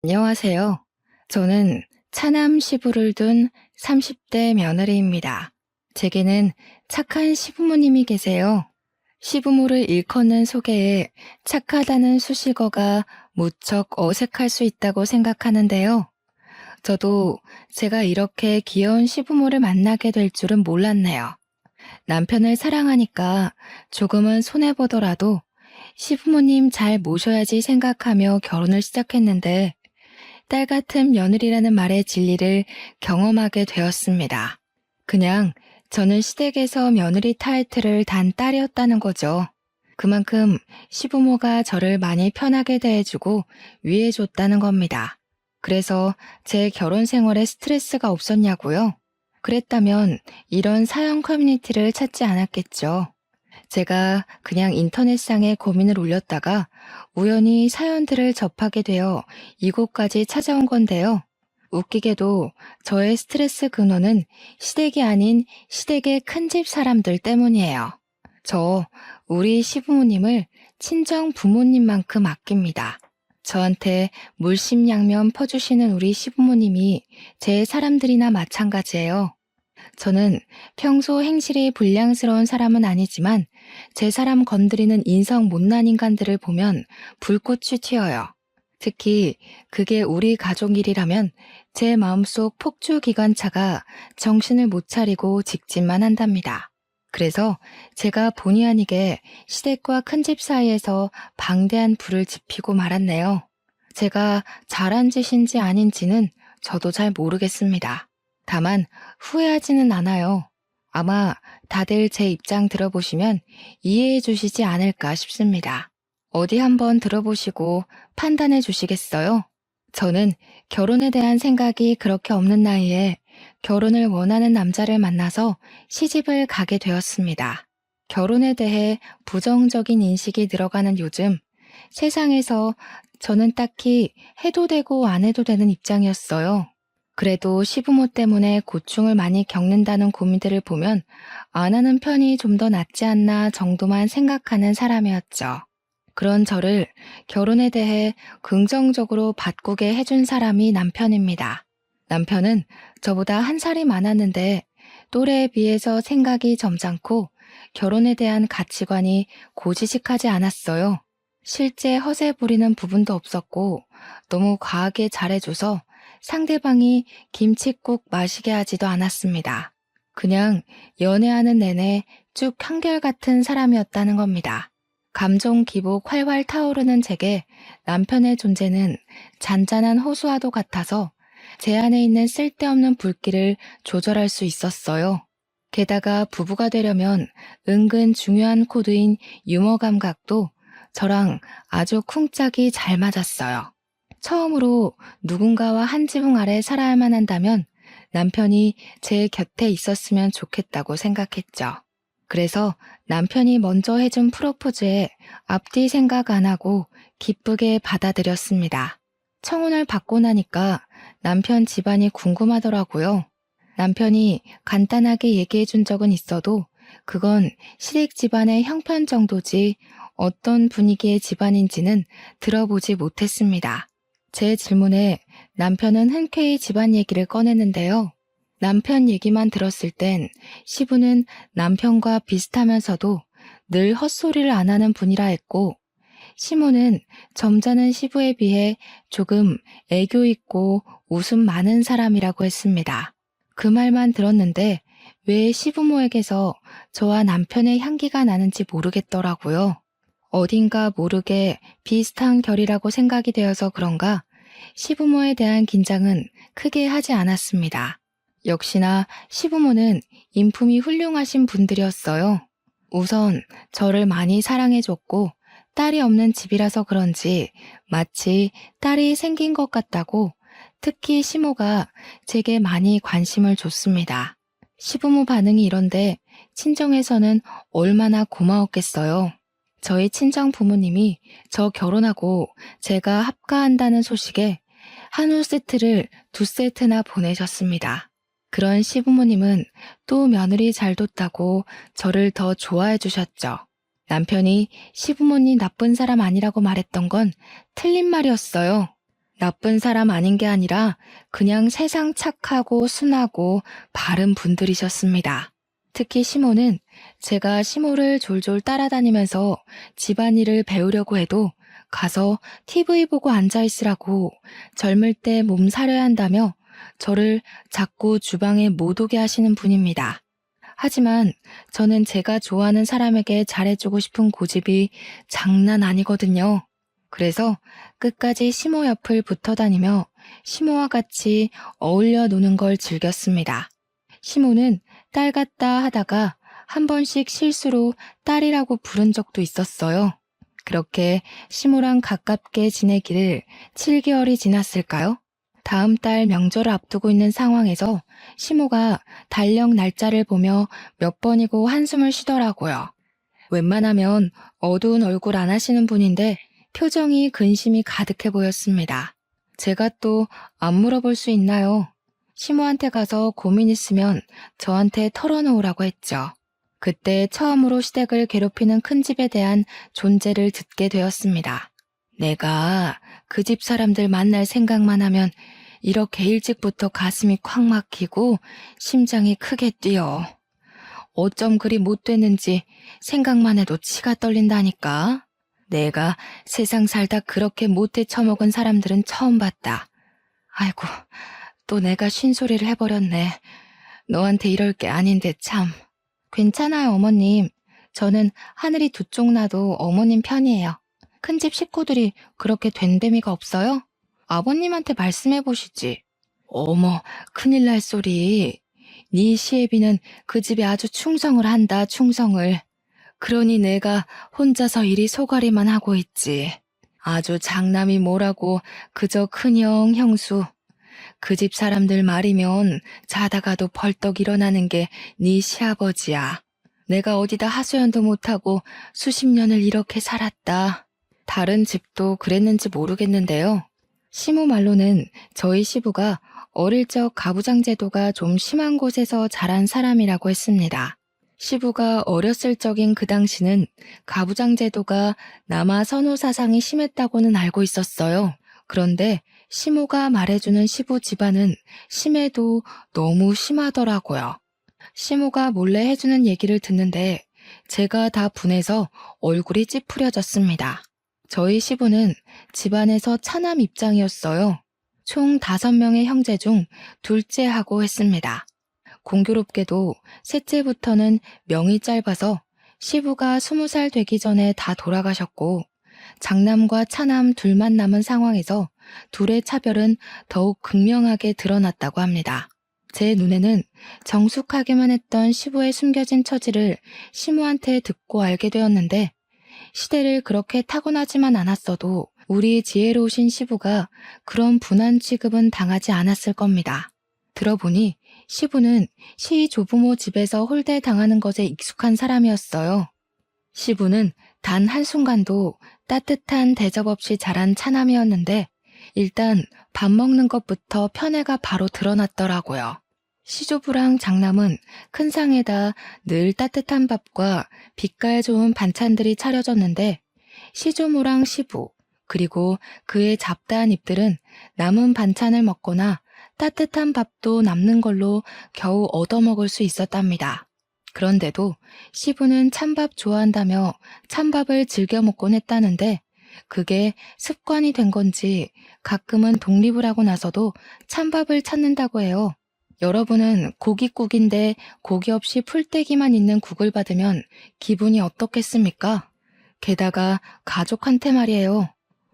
안녕하세요. 저는 차남 시부를 둔 30대 며느리입니다. 제게는 착한 시부모님이 계세요. 시부모를 일컫는 소개에 착하다는 수식어가 무척 어색할 수 있다고 생각하는데요. 저도 제가 이렇게 귀여운 시부모를 만나게 될 줄은 몰랐네요. 남편을 사랑하니까 조금은 손해보더라도 시부모님 잘 모셔야지 생각하며 결혼을 시작했는데 딸 같은 며느리라는 말의 진리를 경험하게 되었습니다. 그냥 저는 시댁에서 며느리 타이틀을 단 딸이었다는 거죠. 그만큼 시부모가 저를 많이 편하게 대해주고 위해줬다는 겁니다. 그래서 제 결혼 생활에 스트레스가 없었냐고요? 그랬다면 이런 사연 커뮤니티를 찾지 않았겠죠. 제가 그냥 인터넷상에 고민을 올렸다가 우연히 사연들을 접하게 되어 이곳까지 찾아온 건데요. 웃기게도 저의 스트레스 근원은 시댁이 아닌 시댁의 큰집 사람들 때문이에요. 저 우리 시부모님을 친정 부모님만큼 아낍니다. 저한테 물심양면 퍼주시는 우리 시부모님이 제 사람들이나 마찬가지예요. 저는 평소 행실이 불량스러운 사람은 아니지만 제 사람 건드리는 인성 못난 인간들을 보면 불꽃이 튀어요. 특히 그게 우리 가족 일이라면 제 마음속 폭주 기관차가 정신을 못 차리고 직진만 한답니다. 그래서 제가 본의 아니게 시댁과 큰집 사이에서 방대한 불을 지피고 말았네요. 제가 잘한 짓인지 아닌지는 저도 잘 모르겠습니다. 다만 후회하지는 않아요. 아마 다들 제 입장 들어보시면 이해해 주시지 않을까 싶습니다. 어디 한번 들어보시고 판단해 주시겠어요? 저는 결혼에 대한 생각이 그렇게 없는 나이에 결혼을 원하는 남자를 만나서 시집을 가게 되었습니다. 결혼에 대해 부정적인 인식이 늘어가는 요즘 세상에서 저는 딱히 해도 되고 안 해도 되는 입장이었어요. 그래도 시부모 때문에 고충을 많이 겪는다는 고민들을 보면 안 하는 편이 좀 더 낫지 않나 정도만 생각하는 사람이었죠. 그런 저를 결혼에 대해 긍정적으로 바꾸게 해준 사람이 남편입니다. 남편은 저보다 한 살이 많았는데 또래에 비해서 생각이 점잖고 결혼에 대한 가치관이 고지식하지 않았어요. 실제 허세 부리는 부분도 없었고 너무 과하게 잘해줘서 상대방이 김칫국 마시게 하지도 않았습니다. 그냥 연애하는 내내 쭉 한결같은 사람이었다는 겁니다. 감정 기복 활활 타오르는 제게 남편의 존재는 잔잔한 호수와도 같아서 제 안에 있는 쓸데없는 불길을 조절할 수 있었어요. 게다가 부부가 되려면 은근 중요한 코드인 유머 감각도 저랑 아주 쿵짝이 잘 맞았어요. 처음으로 누군가와 한 지붕 아래 살아야만 한다면 남편이 제 곁에 있었으면 좋겠다고 생각했죠. 그래서 남편이 먼저 해준 프로포즈에 앞뒤 생각 안 하고 기쁘게 받아들였습니다. 청혼을 받고 나니까 남편 집안이 궁금하더라고요. 남편이 간단하게 얘기해 준 적은 있어도 그건 시댁 집안의 형편 정도지 어떤 분위기의 집안인지는 들어보지 못했습니다. 제 질문에 남편은 흔쾌히 집안 얘기를 꺼냈는데요. 남편 얘기만 들었을 땐 시부는 남편과 비슷하면서도 늘 헛소리를 안 하는 분이라 했고, 시모는 점잖은 시부에 비해 조금 애교 있고 웃음 많은 사람이라고 했습니다. 그 말만 들었는데 왜 시부모에게서 저와 남편의 향기가 나는지 모르겠더라고요. 어딘가 모르게 비슷한 결이라고 생각이 되어서 그런가 시부모에 대한 긴장은 크게 하지 않았습니다. 역시나 시부모는 인품이 훌륭하신 분들이었어요. 우선 저를 많이 사랑해줬고 딸이 없는 집이라서 그런지 마치 딸이 생긴 것 같다고 특히 시모가 제게 많이 관심을 줬습니다. 시부모 반응이 이런데 친정에서는 얼마나 고마웠겠어요. 저희 친정 부모님이 저 결혼하고 제가 합가한다는 소식에 한우 세트를 2세트나 보내셨습니다. 그런 시부모님은 또 며느리 잘 뒀다고 저를 더 좋아해 주셨죠. 남편이 시부모님 나쁜 사람 아니라고 말했던 건 틀린 말이었어요. 나쁜 사람 아닌 게 아니라 그냥 세상 착하고 순하고 바른 분들이셨습니다. 특히 시모는 제가 시모를 졸졸 따라다니면서 집안일을 배우려고 해도 가서 TV 보고 앉아있으라고 젊을 때 몸 사려야 한다며 저를 자꾸 주방에 못 오게 하시는 분입니다. 하지만 저는 제가 좋아하는 사람에게 잘해주고 싶은 고집이 장난 아니거든요. 그래서 끝까지 시모 옆을 붙어 다니며 시모와 같이 어울려 노는 걸 즐겼습니다. 시모는 딸 같다 하다가 한 번씩 실수로 딸이라고 부른 적도 있었어요. 그렇게 시모랑 가깝게 지내기를 7개월이 지났을까요? 다음 달 명절을 앞두고 있는 상황에서 시모가 달력 날짜를 보며 몇 번이고 한숨을 쉬더라고요. 웬만하면 어두운 얼굴 안 하시는 분인데 표정이 근심이 가득해 보였습니다. 제가 또 안 물어볼 수 있나요? 시모한테 가서 고민 있으면 저한테 털어놓으라고 했죠. 그때 처음으로 시댁을 괴롭히는 큰 집에 대한 존재를 듣게 되었습니다. 내가 그 집 사람들 만날 생각만 하면 이렇게 일찍부터 가슴이 콱 막히고 심장이 크게 뛰어. 어쩜 그리 못 됐는지 생각만 해도 치가 떨린다니까. 내가 세상 살다 그렇게 못해 처먹은 사람들은 처음 봤다. 아이고, 또 내가 쉰소리를 해버렸네. 너한테 이럴 게 아닌데 참. 괜찮아요, 어머님. 저는 하늘이 두 쪽 나도 어머님 편이에요. 큰집 식구들이 그렇게 된데미가 없어요? 아버님한테 말씀해 보시지. 어머, 큰일 날 소리. 네 시애비는 그 집에 아주 충성을 한다, 충성을. 그러니 내가 혼자서 이리 소가리만 하고 있지. 아주 장남이 뭐라고 그저 큰형, 형수. 그 집 사람들 말이면 자다가도 벌떡 일어나는 게 네 시아버지야. 내가 어디다 하소연도 못하고 수십 년을 이렇게 살았다. 다른 집도 그랬는지 모르겠는데요. 시모 말로는 저희 시부가 어릴 적 가부장 제도가 좀 심한 곳에서 자란 사람이라고 했습니다. 시부가 어렸을 적인 그 당시는 가부장 제도가 남아 선호 사상이 심했다고는 알고 있었어요. 그런데 시모가 말해주는 시부 집안은 심해도 너무 심하더라고요. 시모가 몰래 해주는 얘기를 듣는데 제가 다 분해서 얼굴이 찌푸려졌습니다. 저희 시부는 집안에서 차남 입장이었어요. 총 5명의 형제 중 둘째하고 했습니다. 공교롭게도 셋째부터는 명이 짧아서 시부가 20살 되기 전에 다 돌아가셨고 장남과 차남 둘만 남은 상황에서 둘의 차별은 더욱 극명하게 드러났다고 합니다. 제 눈에는 정숙하게만 했던 시부의 숨겨진 처지를 시모한테 듣고 알게 되었는데 시대를 그렇게 타고나지만 않았어도 우리 지혜로우신 시부가 그런 분한 취급은 당하지 않았을 겁니다. 들어보니 시부는 시 조부모 집에서 홀대당하는 것에 익숙한 사람이었어요. 시부는 단 한순간도 따뜻한 대접 없이 자란 차남이었는데 일단 밥 먹는 것부터 편애가 바로 드러났더라고요. 시조부랑 장남은 큰 상에다 늘 따뜻한 밥과 빛깔 좋은 반찬들이 차려졌는데 시조모랑 시부 그리고 그의 잡다한 입들은 남은 반찬을 먹거나 따뜻한 밥도 남는 걸로 겨우 얻어먹을 수 있었답니다. 그런데도 시부는 찬밥 좋아한다며 찬밥을 즐겨 먹곤 했다는데 그게 습관이 된 건지 가끔은 독립을 하고 나서도 찬밥을 찾는다고 해요. 여러분은 고깃국인데 고기 없이 풀떼기만 있는 국을 받으면 기분이 어떻겠습니까? 게다가 가족한테 말이에요.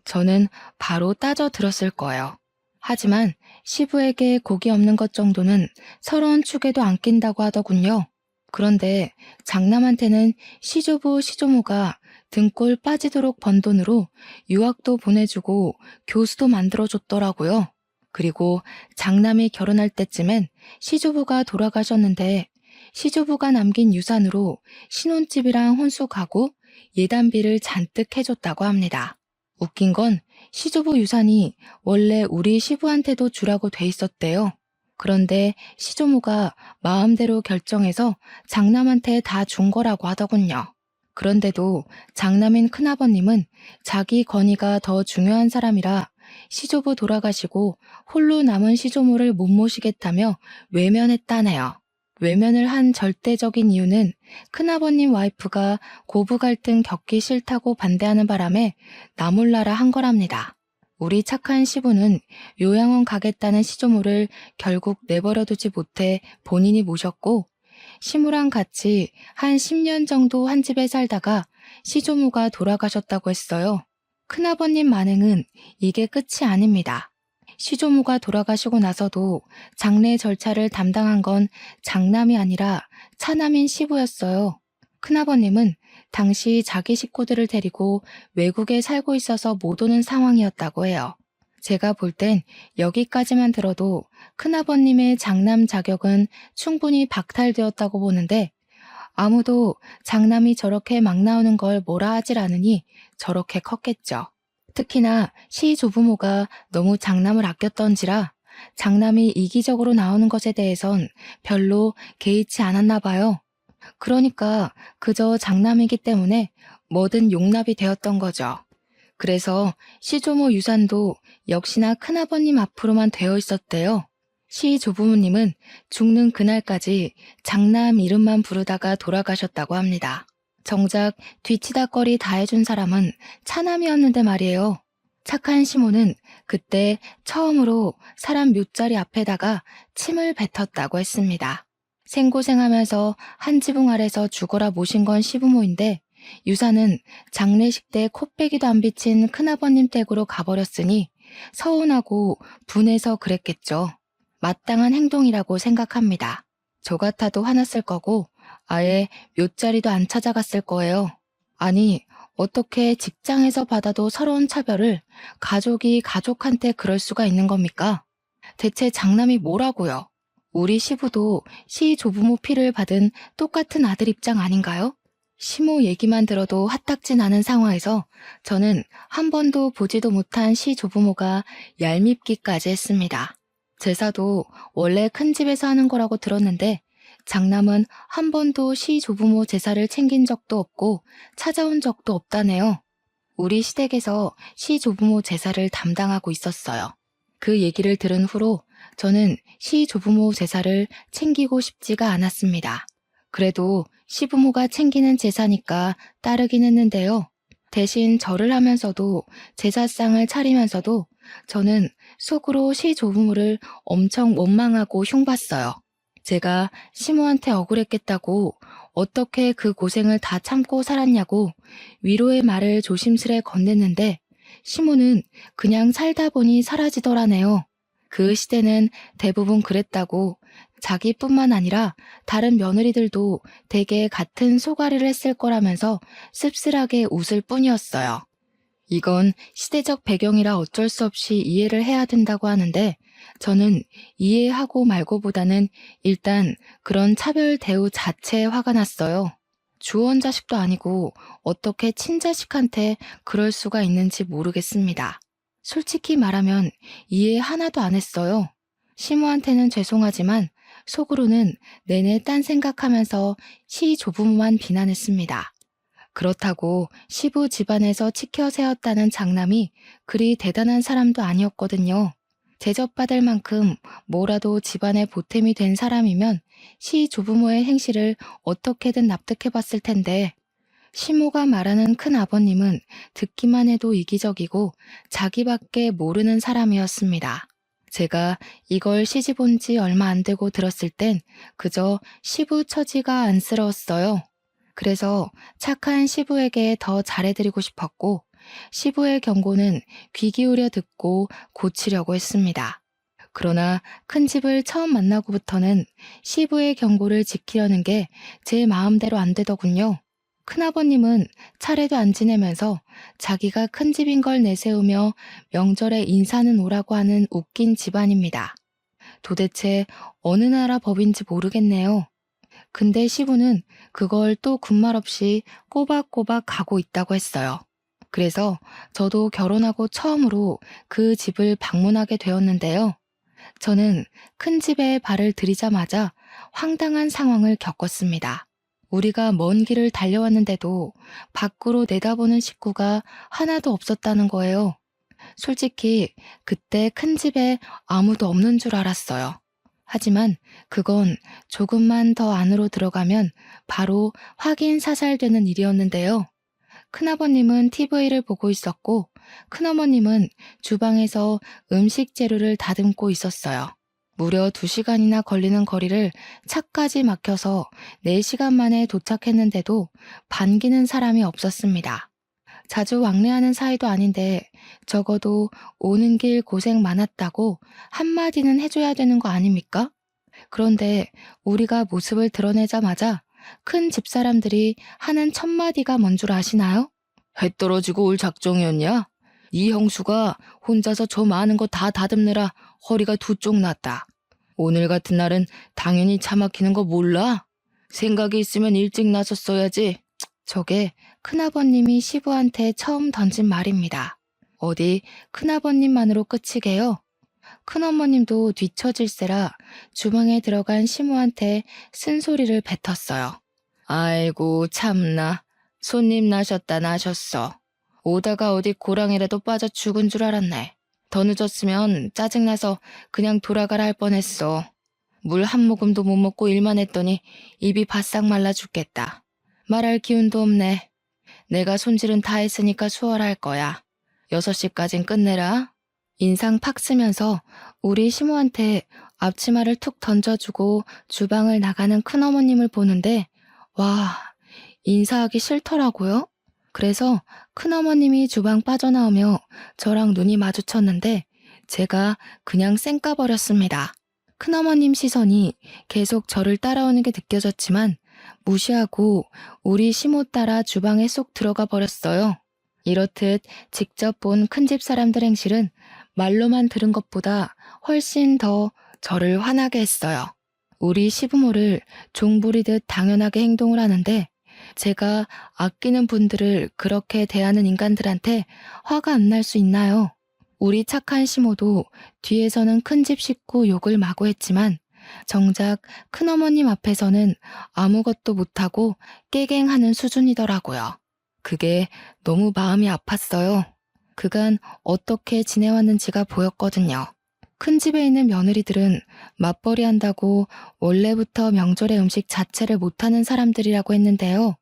저는 바로 따져 들었을 거예요. 하지만 시부에게 고기 없는 것 정도는 서러운 축에도 안 낀다고 하더군요. 그런데 장남한테는 시조부 시조모가 등골 빠지도록 번 돈으로 유학도 보내주고 교수도 만들어줬더라고요. 그리고 장남이 결혼할 때쯤엔 시조부가 돌아가셨는데 시조부가 남긴 유산으로 신혼집이랑 혼수 가구, 예단비를 잔뜩 해줬다고 합니다. 웃긴 건 시조부 유산이 원래 우리 시부한테도 주라고 돼 있었대요. 그런데 시조모가 마음대로 결정해서 장남한테 다 준 거라고 하더군요. 그런데도 장남인 큰아버님은 자기 권위가 더 중요한 사람이라 시조부 돌아가시고 홀로 남은 시조모를 못 모시겠다며 외면했다네요. 외면을 한 절대적인 이유는 큰아버님 와이프가 고부 갈등 겪기 싫다고 반대하는 바람에 나 몰라라 한 거랍니다. 우리 착한 시부는 요양원 가겠다는 시조모를 결국 내버려두지 못해 본인이 모셨고, 시무랑 같이 한 10년 정도 한 집에 살다가 시조모가 돌아가셨다고 했어요. 큰아버님 만행은 이게 끝이 아닙니다. 시조모가 돌아가시고 나서도 장례 절차를 담당한 건 장남이 아니라 차남인 시부였어요. 큰아버님은 당시 자기 식구들을 데리고 외국에 살고 있어서 못 오는 상황이었다고 해요. 제가 볼 땐 여기까지만 들어도 큰아버님의 장남 자격은 충분히 박탈되었다고 보는데, 아무도 장남이 저렇게 막 나오는 걸 뭐라 하질 않으니 저렇게 컸겠죠. 특히나 시조부모가 너무 장남을 아꼈던지라 장남이 이기적으로 나오는 것에 대해선 별로 개의치 않았나 봐요. 그러니까 그저 장남이기 때문에 뭐든 용납이 되었던 거죠. 그래서 시조모 유산도 역시나 큰아버님 앞으로만 되어 있었대요. 시조부모님은 죽는 그날까지 장남 이름만 부르다가 돌아가셨다고 합니다. 정작 뒤치다꺼리 다 해준 사람은 차남이었는데 말이에요. 착한 시모는 그때 처음으로 사람 묘자리 앞에다가 침을 뱉었다고 했습니다. 생고생하면서 한 지붕 아래서 죽어라 모신 건 시부모인데, 유산은 장례식 때 코빼기도 안 비친 큰아버님 댁으로 가버렸으니 서운하고 분해서 그랬겠죠. 마땅한 행동이라고 생각합니다. 저 같아도 화났을 거고 아예 묘자리도 안 찾아갔을 거예요. 아니, 어떻게 직장에서 받아도 서러운 차별을 가족이 가족한테 그럴 수가 있는 겁니까? 대체 장남이 뭐라고요? 우리 시부도 시조부모 피를 받은 똑같은 아들 입장 아닌가요? 시모 얘기만 들어도 화딱지 나는 상황에서 저는 한 번도 보지도 못한 시조부모가 얄밉기까지 했습니다. 제사도 원래 큰 집에서 하는 거라고 들었는데 장남은 한 번도 시조부모 제사를 챙긴 적도 없고 찾아온 적도 없다네요. 우리 시댁에서 시조부모 제사를 담당하고 있었어요. 그 얘기를 들은 후로 저는 시조부모 제사를 챙기고 싶지가 않았습니다. 그래도 시부모가 챙기는 제사니까 따르긴 했는데요. 대신 절을 하면서도 제사상을 차리면서도 저는 속으로 시조부모를 엄청 원망하고 흉봤어요. 제가 시모한테 억울했겠다고 어떻게 그 고생을 다 참고 살았냐고 위로의 말을 조심스레 건넸는데 시모는 그냥 살다 보니 사라지더라네요. 그 시대는 대부분 그랬다고, 자기뿐만 아니라 다른 며느리들도 대개 같은 소가리를 했을 거라면서 씁쓸하게 웃을 뿐이었어요. 이건 시대적 배경이라 어쩔 수 없이 이해를 해야 된다고 하는데 저는 이해하고 말고보다는 일단 그런 차별 대우 자체에 화가 났어요. 주원 자식도 아니고 어떻게 친자식한테 그럴 수가 있는지 모르겠습니다. 솔직히 말하면 이해 하나도 안 했어요. 시모한테는 죄송하지만 속으로는 내내 딴 생각하면서 시조부모만 비난했습니다. 그렇다고 시부 집안에서 치켜 세웠다는 장남이 그리 대단한 사람도 아니었거든요. 대접받을 만큼 뭐라도 집안의 보탬이 된 사람이면 시조부모의 행실을 어떻게든 납득해봤을 텐데, 시모가 말하는 큰아버님은 듣기만 해도 이기적이고 자기밖에 모르는 사람이었습니다. 제가 이걸 시집 온 지 얼마 안 되고 들었을 땐 그저 시부 처지가 안쓰러웠어요. 그래서 착한 시부에게 더 잘해드리고 싶었고 시부의 경고는 귀 기울여 듣고 고치려고 했습니다. 그러나 큰 집을 처음 만나고부터는 시부의 경고를 지키려는 게 제 마음대로 안 되더군요. 큰아버님은 차례도 안 지내면서 자기가 큰 집인 걸 내세우며 명절에 인사는 오라고 하는 웃긴 집안입니다. 도대체 어느 나라 법인지 모르겠네요. 근데 시부는 그걸 또 군말 없이 꼬박꼬박 가고 있다고 했어요. 그래서 저도 결혼하고 처음으로 그 집을 방문하게 되었는데요. 저는 큰 집에 발을 들이자마자 황당한 상황을 겪었습니다. 우리가 먼 길을 달려왔는데도 밖으로 내다보는 식구가 하나도 없었다는 거예요. 솔직히 그때 큰 집에 아무도 없는 줄 알았어요. 하지만 그건 조금만 더 안으로 들어가면 바로 확인 사살되는 일이었는데요. 큰아버님은 TV를 보고 있었고 큰어머님은 주방에서 음식 재료를 다듬고 있었어요. 무려 2시간이나 걸리는 거리를 차까지 막혀서 4시간 만에 도착했는데도 반기는 사람이 없었습니다. 자주 왕래하는 사이도 아닌데 적어도 오는 길 고생 많았다고 한마디는 해줘야 되는 거 아닙니까? 그런데 우리가 모습을 드러내자마자 큰 집사람들이 하는 첫 마디가 뭔 줄 아시나요? 해 떨어지고 올 작정이었냐? 이 형수가 혼자서 저 많은 거 다 다듬느라 허리가 두 쪽 났다. 오늘 같은 날은 당연히 차 막히는 거 몰라? 생각이 있으면 일찍 나섰어야지. 저게 큰아버님이 시부한테 처음 던진 말입니다. 어디 큰아버님만으로 끝이게요? 큰어머님도 뒤처질세라 주방에 들어간 시모한테 쓴소리를 뱉었어요. 아이고 참나. 손님 나셨다 나셨어. 오다가 어디 고랑이라도 빠져 죽은 줄 알았네. 더 늦었으면 짜증나서 그냥 돌아가라 할 뻔했어. 물 한 모금도 못 먹고 일만 했더니 입이 바싹 말라 죽겠다. 말할 기운도 없네. 내가 손질은 다 했으니까 수월할 거야. 6시까진 끝내라. 인상 팍 쓰면서 우리 시모한테 앞치마를 툭 던져주고 주방을 나가는 큰어머님을 보는데 와, 인사하기 싫더라고요. 그래서 큰어머님이 주방 빠져나오며 저랑 눈이 마주쳤는데 제가 그냥 쌩까버렸습니다. 큰어머님 시선이 계속 저를 따라오는 게 느껴졌지만 무시하고 우리 시모 따라 주방에 쏙 들어가 버렸어요. 이렇듯 직접 본 큰집 사람들 행실은 말로만 들은 것보다 훨씬 더 저를 화나게 했어요. 우리 시부모를 종부리듯 당연하게 행동을 하는데 제가 아끼는 분들을 그렇게 대하는 인간들한테 화가 안 날 수 있나요? 우리 착한 시모도 뒤에서는 큰집 식구 욕을 마구 했지만 정작 큰어머님 앞에서는 아무것도 못하고 깨갱하는 수준이더라고요. 그게 너무 마음이 아팠어요. 그간 어떻게 지내왔는지가 보였거든요. 큰 집에 있는 며느리들은 맞벌이 한다고 원래부터 명절의 음식 자체를 못하는 사람들이라고 했는데요.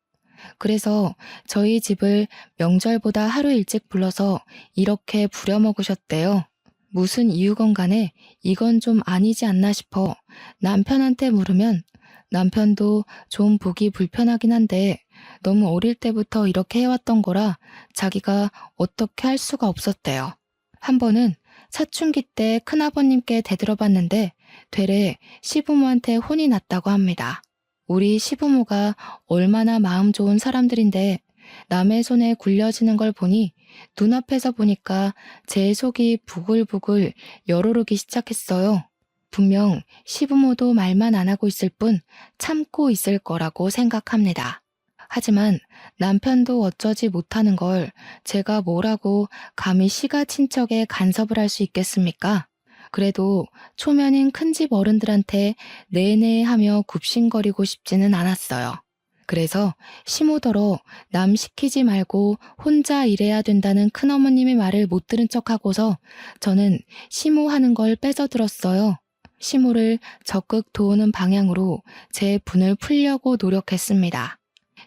그래서 저희 집을 명절보다 하루 일찍 불러서 이렇게 부려먹으셨대요. 무슨 이유건 간에 이건 좀 아니지 않나 싶어 남편한테 물으면 남편도 좀 보기 불편하긴 한데 너무 어릴 때부터 이렇게 해왔던 거라 자기가 어떻게 할 수가 없었대요. 한 번은 사춘기 때 큰아버님께 대들어봤는데 되레 시부모한테 혼이 났다고 합니다. 우리 시부모가 얼마나 마음 좋은 사람들인데 남의 손에 굴려지는 걸 보니 눈앞에서 보니까 제 속이 부글부글 열오르기 시작했어요. 분명 시부모도 말만 안 하고 있을 뿐 참고 있을 거라고 생각합니다. 하지만 남편도 어쩌지 못하는 걸 제가 뭐라고 감히 시가 친척에 간섭을 할 수 있겠습니까? 그래도 초면인 큰집 어른들한테 내내 하며 굽신거리고 싶지는 않았어요. 그래서 시모더러 남 시키지 말고 혼자 일해야 된다는 큰어머님의 말을 못 들은 척하고서 저는 시모 하는 걸 뺏어 들었어요. 시모를 적극 도우는 방향으로 제 분을 풀려고 노력했습니다.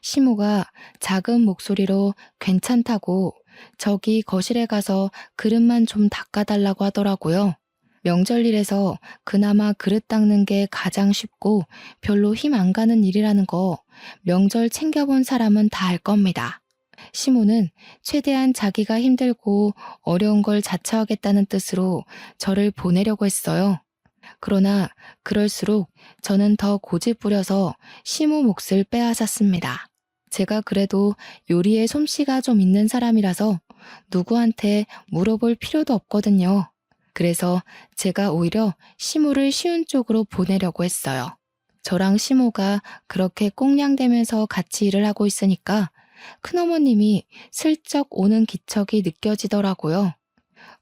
시모가 작은 목소리로 괜찮다고 저기 거실에 가서 그릇만 좀 닦아달라고 하더라고요. 명절일에서 그나마 그릇 닦는 게 가장 쉽고 별로 힘 안 가는 일이라는 거 명절 챙겨본 사람은 다 알 겁니다. 시모는 최대한 자기가 힘들고 어려운 걸 자처하겠다는 뜻으로 저를 보내려고 했어요. 그러나 그럴수록 저는 더 고집 부려서 시모 몫을 빼앗았습니다. 제가 그래도 요리에 솜씨가 좀 있는 사람이라서 누구한테 물어볼 필요도 없거든요. 그래서 제가 오히려 시모를 쉬운 쪽으로 보내려고 했어요. 저랑 시모가 그렇게 꽁냥대면서 같이 일을 하고 있으니까 큰어머님이 슬쩍 오는 기척이 느껴지더라고요.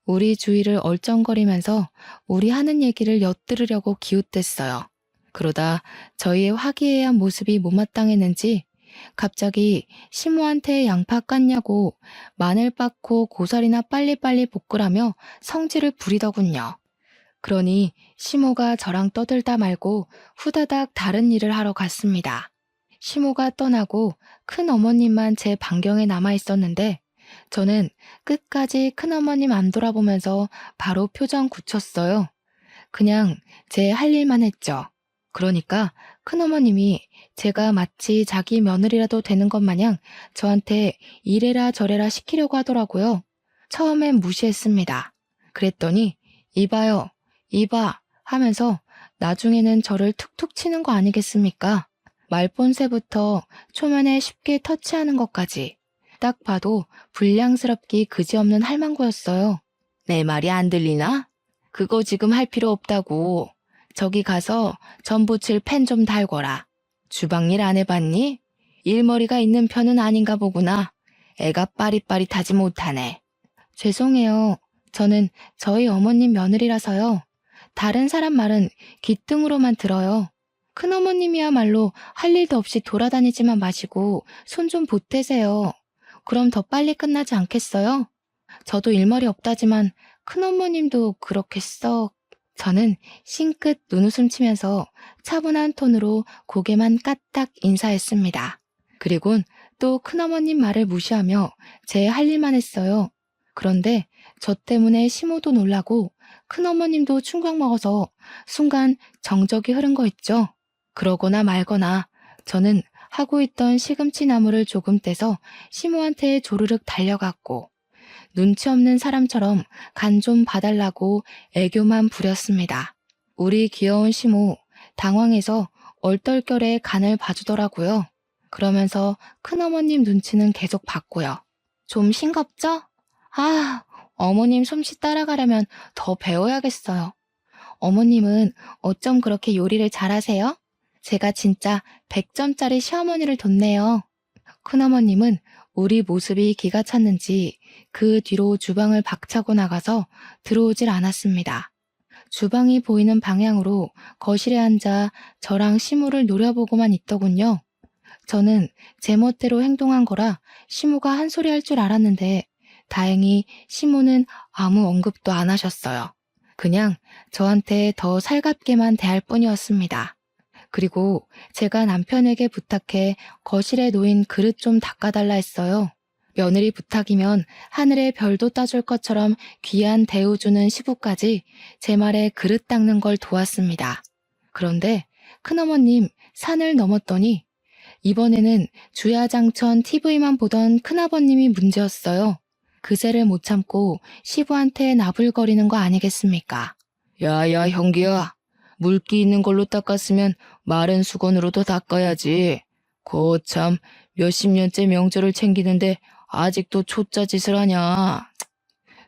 우리 주위를 얼쩡거리면서 우리 하는 얘기를 엿들으려고 기웃댔어요. 그러다 저희의 화기애애한 모습이 못마땅했는지 갑자기 시모한테 양파 깠냐고 마늘 빻고 고사리나 빨리빨리 볶으라며 성질을 부리더군요. 그러니 시모가 저랑 떠들다 말고 후다닥 다른 일을 하러 갔습니다. 시모가 떠나고 큰 어머님만 제 반경에 남아 있었는데 저는 끝까지 큰 어머님 안 돌아보면서 바로 표정 굳혔어요. 그냥 제 할 일만 했죠. 그러니까 큰어머님이 제가 마치 자기 며느리라도 되는 것 마냥 저한테 이래라 저래라 시키려고 하더라고요. 처음엔 무시했습니다. 그랬더니 이봐요, 이봐 하면서 나중에는 저를 툭툭 치는 거 아니겠습니까? 말본새부터 초면에 쉽게 터치하는 것까지 딱 봐도 불량스럽기 그지없는 할망구였어요. 내 말이 안 들리나? 그거 지금 할 필요 없다고. 저기 가서 전 부칠 펜 좀 달거라. 주방일 안 해봤니? 일머리가 있는 편은 아닌가 보구나. 애가 빠릿빠릿하지 못하네. 죄송해요. 저는 저희 어머님 며느리라서요. 다른 사람 말은 귓등으로만 들어요. 큰어머님이야말로 할 일도 없이 돌아다니지만 마시고 손 좀 보태세요. 그럼 더 빨리 끝나지 않겠어요? 저도 일머리 없다지만 큰어머님도 그렇게 썩... 저는 싱긋 눈웃음 치면서 차분한 톤으로 고개만 까딱 인사했습니다. 그리곤 또 큰어머님 말을 무시하며 제 할 일만 했어요. 그런데 저 때문에 시모도 놀라고 큰어머님도 충격 먹어서 순간 정적이 흐른 거 있죠. 그러거나 말거나 저는 하고 있던 시금치 나무를 조금 떼서 시모한테 조르륵 달려갔고 눈치 없는 사람처럼 간 좀 봐달라고 애교만 부렸습니다. 우리 귀여운 시모 당황해서 얼떨결에 간을 봐주더라고요. 그러면서 큰어머님 눈치는 계속 봤고요. 좀 싱겁죠? 아, 어머님 솜씨 따라가려면 더 배워야겠어요. 어머님은 어쩜 그렇게 요리를 잘하세요? 제가 진짜 100점짜리 시어머니를 뒀네요. 큰어머님은 우리 모습이 기가 찼는지 그 뒤로 주방을 박차고 나가서 들어오질 않았습니다. 주방이 보이는 방향으로 거실에 앉아 저랑 시무를 노려보고만 있더군요. 저는 제멋대로 행동한 거라 시무가 한 소리 할 줄 알았는데 다행히 시무는 아무 언급도 안 하셨어요. 그냥 저한테 더 살갑게만 대할 뿐이었습니다. 그리고 제가 남편에게 부탁해 거실에 놓인 그릇 좀 닦아달라 했어요. 며느리 부탁이면 하늘의 별도 따줄 것처럼 귀한 대우 주는 시부까지 제 말에 그릇 닦는 걸 도왔습니다. 그런데 큰어머님 산을 넘었더니 이번에는 주야장천 TV만 보던 큰아버님이 문제였어요. 그새를 못 참고 시부한테 나불거리는 거 아니겠습니까? 야야 형기야, 물기 있는 걸로 닦았으면 마른 수건으로도 닦아야지. 거참 몇십 년째 명절을 챙기는데 아직도 초짜 짓을 하냐.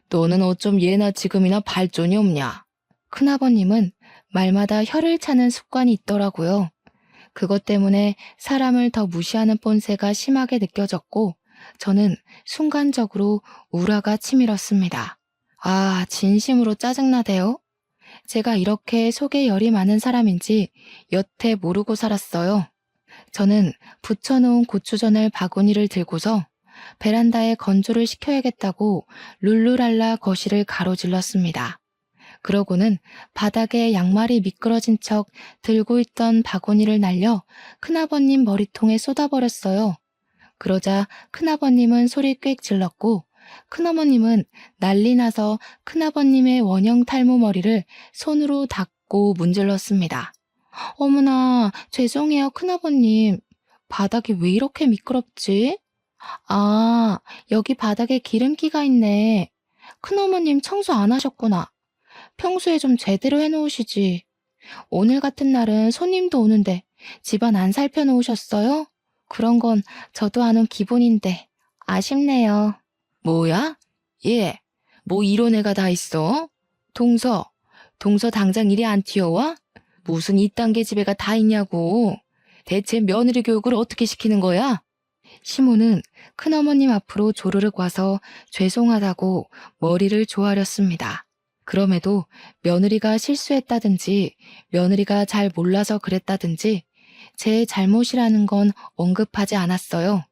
너는 어쩜 예나 지금이나 발전이 없냐. 큰아버님은 말마다 혀를 차는 습관이 있더라고요. 그것 때문에 사람을 더 무시하는 본새가 심하게 느껴졌고 저는 순간적으로 우라가 치밀었습니다. 아, 진심으로 짜증나대요. 제가 이렇게 속에 열이 많은 사람인지 여태 모르고 살았어요. 저는 부쳐놓은 고추전을 바구니를 들고서 베란다에 건조를 시켜야겠다고 룰루랄라 거실을 가로질렀습니다. 그러고는 바닥에 양말이 미끄러진 척 들고 있던 바구니를 날려 큰아버님 머리통에 쏟아버렸어요. 그러자 큰아버님은 소리 꽥 질렀고 큰어머님은 난리 나서 큰아버님의 원형 탈모 머리를 손으로 닦고 문질렀습니다. 어머나, 죄송해요, 큰아버님. 바닥이 왜 이렇게 미끄럽지? 아, 여기 바닥에 기름기가 있네. 큰어머님 청소 안 하셨구나. 평소에 좀 제대로 해놓으시지. 오늘 같은 날은 손님도 오는데 집안 안 살펴놓으셨어요? 그런 건 저도 아는 기본인데 아쉽네요. 뭐야? 얘, 뭐 이런 애가 다 있어? 동서 당장 이리 안 튀어와? 무슨 이딴 계집애가 다 있냐고. 대체 며느리 교육을 어떻게 시키는 거야? 시모는 큰어머님 앞으로 조르륵 와서 죄송하다고 머리를 조아렸습니다. 그럼에도 며느리가 실수했다든지 며느리가 잘 몰라서 그랬다든지 제 잘못이라는 건 언급하지 않았어요.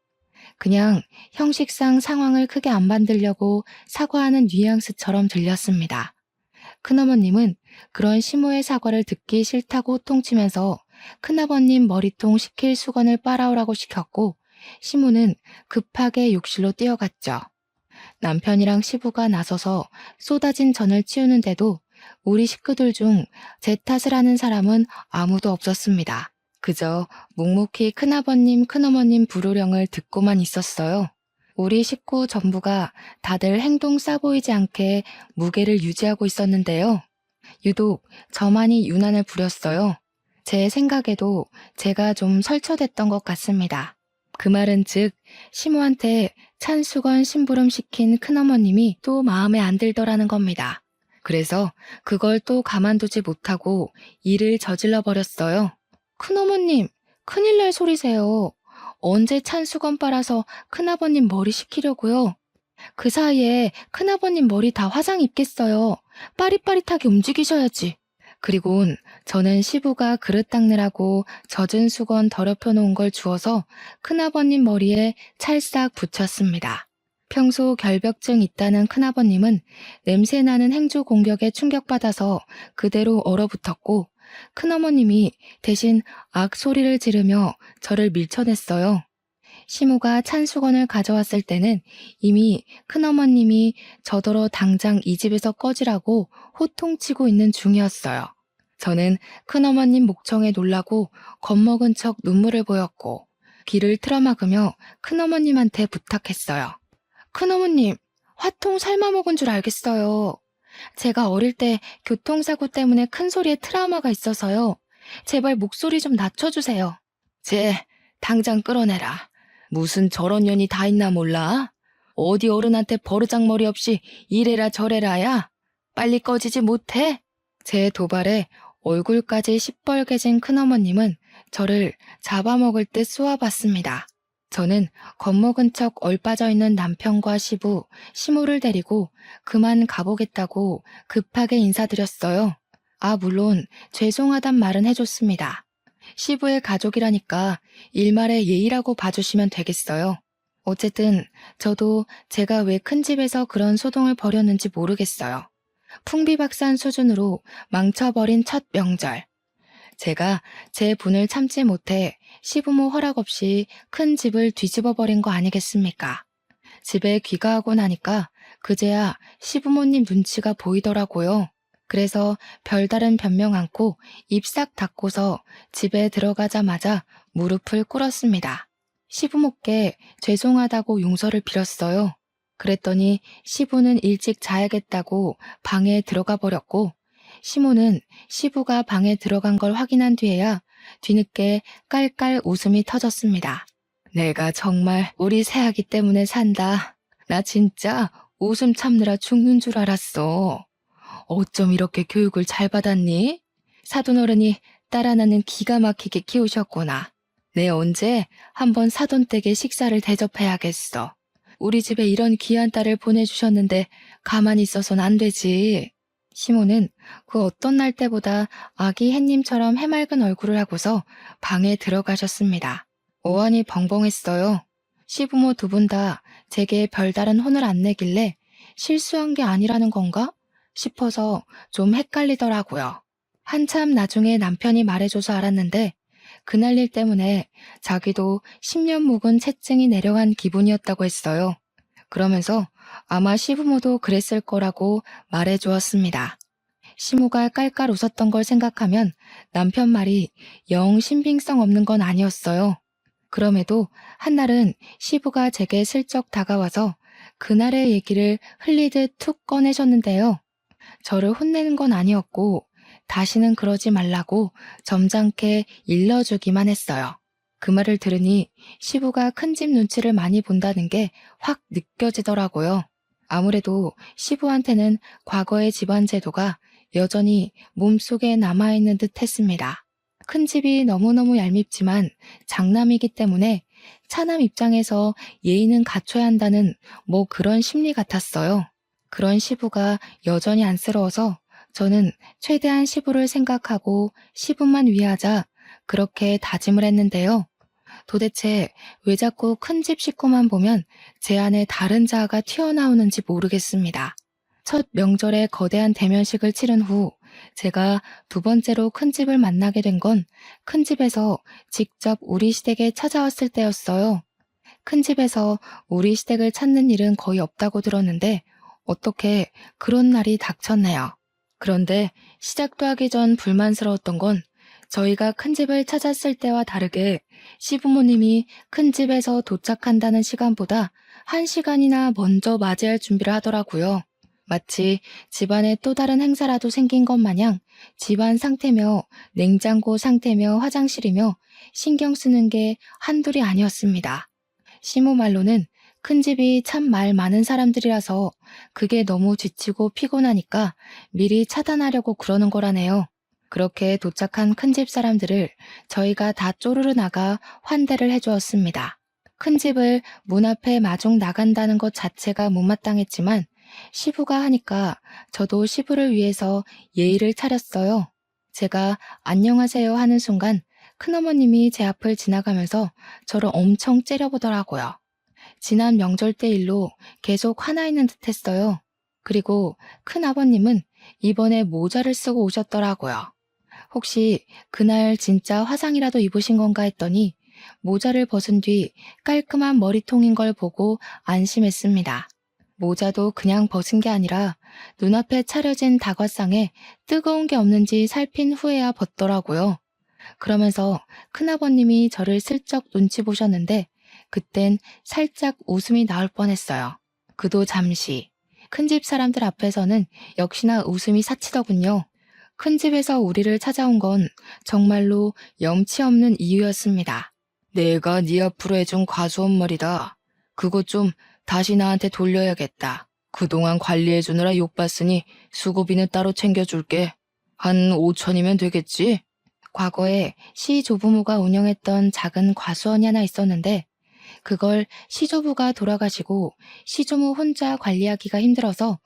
그냥 형식상 상황을 크게 안 만들려고 사과하는 뉘앙스처럼 들렸습니다. 큰어머님은 그런 시모의 사과를 듣기 싫다고 호통치면서 큰아버님 머리통 식힐 수건을 빨아오라고 시켰고 시모는 급하게 욕실로 뛰어갔죠. 남편이랑 시부가 나서서 쏟아진 전을 치우는데도 우리 식구들 중 제 탓을 하는 사람은 아무도 없었습니다. 그저 묵묵히 큰아버님, 큰어머님 불호령을 듣고만 있었어요. 우리 식구 전부가 다들 행동 싸 보이지 않게 무게를 유지하고 있었는데요. 유독 저만이 유난을 부렸어요. 제 생각에도 제가 좀 설쳐댔던 것 같습니다. 그 말은 즉 시모한테 찬수건 심부름 시킨 큰어머님이 또 마음에 안 들더라는 겁니다. 그래서 그걸 또 가만두지 못하고 일을 저질러 버렸어요. 큰어머님, 큰일 날 소리세요. 언제 찬수건 빨아서 큰아버님 머리 식히려고요? 그 사이에 큰아버님 머리 다 화상 입겠어요. 빠릿빠릿하게 움직이셔야지. 그리곤 저는 시부가 그릇 닦느라고 젖은 수건 더럽혀 놓은 걸 주워서 큰아버님 머리에 찰싹 붙였습니다. 평소 결벽증 있다는 큰아버님은 냄새나는 행주 공격에 충격받아서 그대로 얼어붙었고 큰어머님이 대신 악 소리를 지르며 저를 밀쳐냈어요. 시모가 찬수건을 가져왔을 때는 이미 큰어머님이 저더러 당장 이 집에서 꺼지라고 호통치고 있는 중이었어요. 저는 큰어머님 목청에 놀라고 겁먹은 척 눈물을 보였고 귀를 틀어막으며 큰어머님한테 부탁했어요. 큰어머님, 화통 삶아먹은 줄 알겠어요. 제가 어릴 때 교통사고 때문에 큰 소리에 트라우마가 있어서요. 제발 목소리 좀 낮춰주세요. 당장 끌어내라. 무슨 저런 년이 다 있나 몰라? 어디 어른한테 버르장머리 없이 이래라 저래라야? 빨리 꺼지지 못해? 제 도발에 얼굴까지 시뻘개진 큰어머님은 저를 잡아먹을 듯 쏘아봤습니다. 저는 겁먹은 척 얼빠져 있는 남편과 시부, 시모를 데리고 그만 가보겠다고 급하게 인사드렸어요. 물론 죄송하단 말은 해줬습니다. 시부의 가족이라니까 일말의 예의라고 봐주시면 되겠어요. 어쨌든 저도 제가 왜 큰 집에서 그런 소동을 벌였는지 모르겠어요. 풍비박산 수준으로 망쳐버린 첫 명절. 제가 제 분을 참지 못해 시부모 허락 없이 큰 집을 뒤집어 버린 거 아니겠습니까? 집에 귀가하고 나니까 그제야 시부모님 눈치가 보이더라고요. 그래서 별다른 변명 않고 입 싹 닫고서 집에 들어가자마자 무릎을 꿇었습니다. 시부모께 죄송하다고 용서를 빌었어요. 그랬더니 시부는 일찍 자야겠다고 방에 들어가 버렸고 시모는 시부가 방에 들어간 걸 확인한 뒤에야 뒤늦게 깔깔 웃음이 터졌습니다. 내가 정말 우리 새아기 때문에 산다. 나 진짜 웃음 참느라 죽는 줄 알았어. 어쩜 이렇게 교육을 잘 받았니? 사돈어른이 딸 하나는 기가 막히게 키우셨구나. 내 언제 한번 사돈댁에 식사를 대접해야겠어. 우리 집에 이런 귀한 딸을 보내주셨는데 가만히 있어선 안 되지. 시모는 그 어떤 날 때보다 아기 햇님처럼 해맑은 얼굴을 하고서 방에 들어가셨습니다. 어안이 벙벙했어요. 시부모 두 분 다 제게 별다른 혼을 안 내길래 실수한 게 아니라는 건가 싶어서 좀 헷갈리더라고요. 한참 나중에 남편이 말해줘서 알았는데 그날 일 때문에 자기도 10년 묵은 채증이 내려간 기분이었다고 했어요. 그러면서 아마 시부모도 그랬을 거라고 말해주었습니다. 시모가 깔깔 웃었던 걸 생각하면 남편 말이 영 신빙성 없는 건 아니었어요. 그럼에도 한날은 시부가 제게 슬쩍 다가와서 그날의 얘기를 흘리듯 툭 꺼내셨는데요. 저를 혼내는 건 아니었고 다시는 그러지 말라고 점잖게 일러주기만 했어요. 그 말을 들으니 시부가 큰 집 눈치를 많이 본다는 게 확 느껴지더라고요. 아무래도 시부한테는 과거의 집안 제도가 여전히 몸속에 남아있는 듯 했습니다. 큰 집이 너무너무 얄밉지만 장남이기 때문에 차남 입장에서 예의는 갖춰야 한다는 뭐 그런 심리 같았어요. 그런 시부가 여전히 안쓰러워서 저는 최대한 시부를 생각하고 시부만 위하자 그렇게 다짐을 했는데요. 도대체 왜 자꾸 큰 집 식구만 보면 제 안에 다른 자아가 튀어나오는지 모르겠습니다. 첫 명절에 거대한 대면식을 치른 후 제가 두 번째로 큰 집을 만나게 된 건 큰 집에서 직접 우리 시댁에 찾아왔을 때였어요. 큰 집에서 우리 시댁을 찾는 일은 거의 없다고 들었는데 어떻게 그런 날이 닥쳤네요. 그런데 시작도 하기 전 불만스러웠던 건 저희가 큰 집을 찾았을 때와 다르게 시부모님이 큰 집에서 도착한다는 시간보다 1시간이나 먼저 맞이할 준비를 하더라고요. 마치 집안에 또 다른 행사라도 생긴 것 마냥 집안 상태며 냉장고 상태며 화장실이며 신경 쓰는 게 한둘이 아니었습니다. 시모 말로는 큰 집이 참 말 많은 사람들이라서 그게 너무 지치고 피곤하니까 미리 차단하려고 그러는 거라네요. 그렇게 도착한 큰 집 사람들을 저희가 다 쪼르르 나가 환대를 해주었습니다. 큰 집을 문 앞에 마중 나간다는 것 자체가 못마땅했지만 시부가 하니까 저도 시부를 위해서 예의를 차렸어요. 제가 안녕하세요 하는 순간 큰어머님이 제 앞을 지나가면서 저를 엄청 째려보더라고요. 지난 명절 때 일로 계속 화나 있는 듯 했어요. 그리고 큰아버님은 이번에 모자를 쓰고 오셨더라고요. 혹시 그날 진짜 화상이라도 입으신 건가 했더니 모자를 벗은 뒤 깔끔한 머리통인 걸 보고 안심했습니다. 모자도 그냥 벗은 게 아니라 눈앞에 차려진 다과상에 뜨거운 게 없는지 살핀 후에야 벗더라고요. 그러면서 큰아버님이 저를 슬쩍 눈치 보셨는데 그땐 살짝 웃음이 나올 뻔했어요. 그도 잠시. 큰집 사람들 앞에서는 역시나 웃음이 사치더군요. 큰집에서 우리를 찾아온 건 정말로 염치 없는 이유였습니다. 내가 네 앞으로 해준 과수원 말이다. 그거 좀 다시 나한테 돌려야겠다. 그동안 관리해주느라 욕봤으니 수고비는 따로 챙겨줄게. 한 5천이면 되겠지? 과거에 시조부모가 운영했던 작은 과수원이 하나 있었는데 그걸 시조부가 돌아가시고 시조모 혼자 관리하기가 힘들어서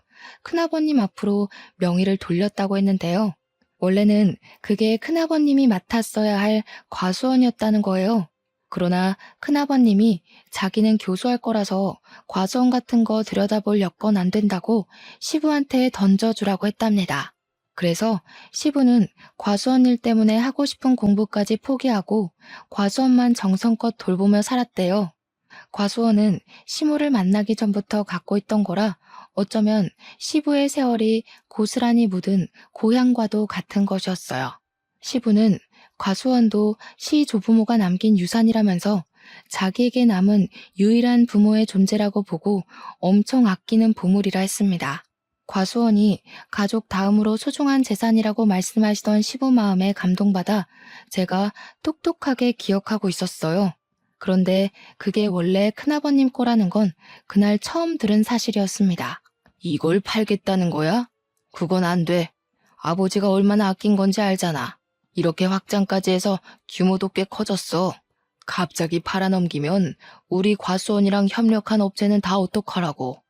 큰아버님 앞으로 명의를 돌렸다고 했는데요. 원래는 그게 큰아버님이 맡았어야 할 과수원이었다는 거예요. 그러나 큰아버님이 자기는 교수할 거라서 과수원 같은 거 들여다볼 여건 안 된다고 시부한테 던져주라고 했답니다. 그래서 시부는 과수원 일 때문에 하고 싶은 공부까지 포기하고 과수원만 정성껏 돌보며 살았대요. 과수원은 시모를 만나기 전부터 갖고 있던 거라 어쩌면 시부의 세월이 고스란히 묻은 고향과도 같은 것이었어요. 시부는 과수원도 시 조부모가 남긴 유산이라면서 자기에게 남은 유일한 부모의 존재라고 보고 엄청 아끼는 보물이라 했습니다. 과수원이 가족 다음으로 소중한 재산이라고 말씀하시던 시부 마음에 감동받아 제가 똑똑하게 기억하고 있었어요. 그런데 그게 원래 큰아버님 거라는 건 그날 처음 들은 사실이었습니다. 이걸 팔겠다는 거야? 그건 안 돼. 아버지가 얼마나 아낀 건지 알잖아. 이렇게 확장까지 해서 규모도 꽤 커졌어. 갑자기 팔아넘기면 우리 과수원이랑 협력한 업체는 다 어떡하라고.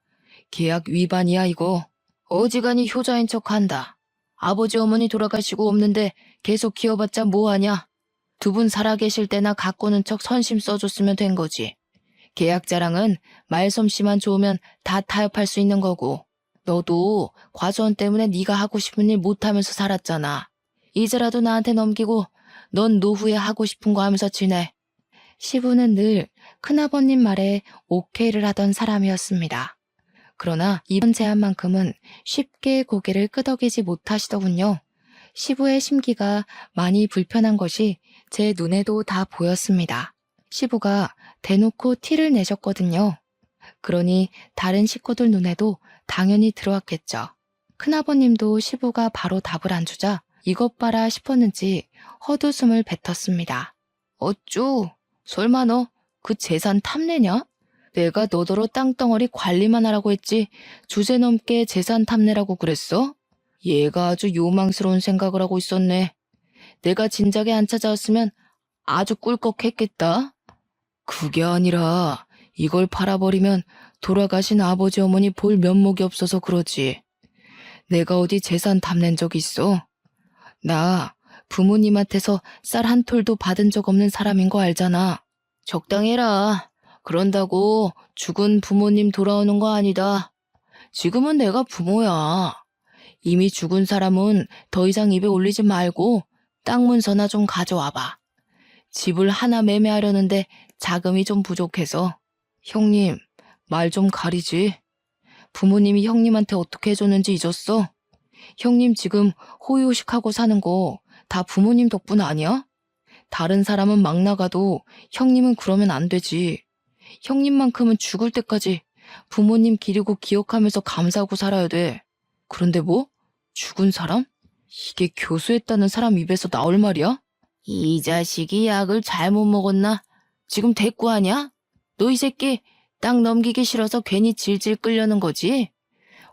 계약 위반이야 이거. 어지간히 효자인 척한다. 아버지 어머니 돌아가시고 없는데 계속 키워봤자 뭐하냐. 두 분 살아계실 때나 가꾸는 척 선심 써줬으면 된 거지. 계약 자랑은 말솜씨만 좋으면 다 타협할 수 있는 거고. 너도 과수원 때문에 네가 하고 싶은 일 못하면서 살았잖아. 이제라도 나한테 넘기고 넌 노후에 하고 싶은 거 하면서 지내. 시부는 늘 큰아버님 말에 오케이를 하던 사람이었습니다. 그러나 이번 제안만큼은 쉽게 고개를 끄덕이지 못하시더군요. 시부의 심기가 많이 불편한 것이 제 눈에도 다 보였습니다. 시부가 대놓고 티를 내셨거든요. 그러니 다른 식구들 눈에도 당연히 들어왔겠죠. 큰아버님도 시부가 바로 답을 안 주자 이것 봐라 싶었는지 헛웃음을 뱉었습니다. 어쭈? 설마 너 그 재산 탐내냐? 내가 너더러 땅덩어리 관리만 하라고 했지 주제넘게 재산 탐내라고 그랬어? 얘가 아주 요망스러운 생각을 하고 있었네. 내가 진작에 안 찾아왔으면 아주 꿀꺽했겠다. 그게 아니라 이걸 팔아버리면 돌아가신 아버지 어머니 볼 면목이 없어서 그러지. 내가 어디 재산 탐낸 적 있어? 나 부모님한테서 쌀 한 톨도 받은 적 없는 사람인 거 알잖아. 적당해라. 그런다고 죽은 부모님 돌아오는 거 아니다. 지금은 내가 부모야. 이미 죽은 사람은 더 이상 입에 올리지 말고 땅 문서나 좀 가져와봐. 집을 하나 매매하려는데 자금이 좀 부족해서. 형님, 말 좀 가리지. 부모님이 형님한테 어떻게 해줬는지 잊었어? 형님 지금 호의호식하고 사는 거 다 부모님 덕분 아니야? 다른 사람은 막 나가도 형님은 그러면 안 되지. 형님만큼은 죽을 때까지 부모님 기리고 기억하면서 감사하고 살아야 돼. 그런데 뭐? 죽은 사람? 이게 교수했다는 사람 입에서 나올 말이야? 이 자식이 약을 잘못 먹었나? 지금 대꾸하냐? 너 이 새끼 땅 넘기기 싫어서 괜히 질질 끌려는 거지?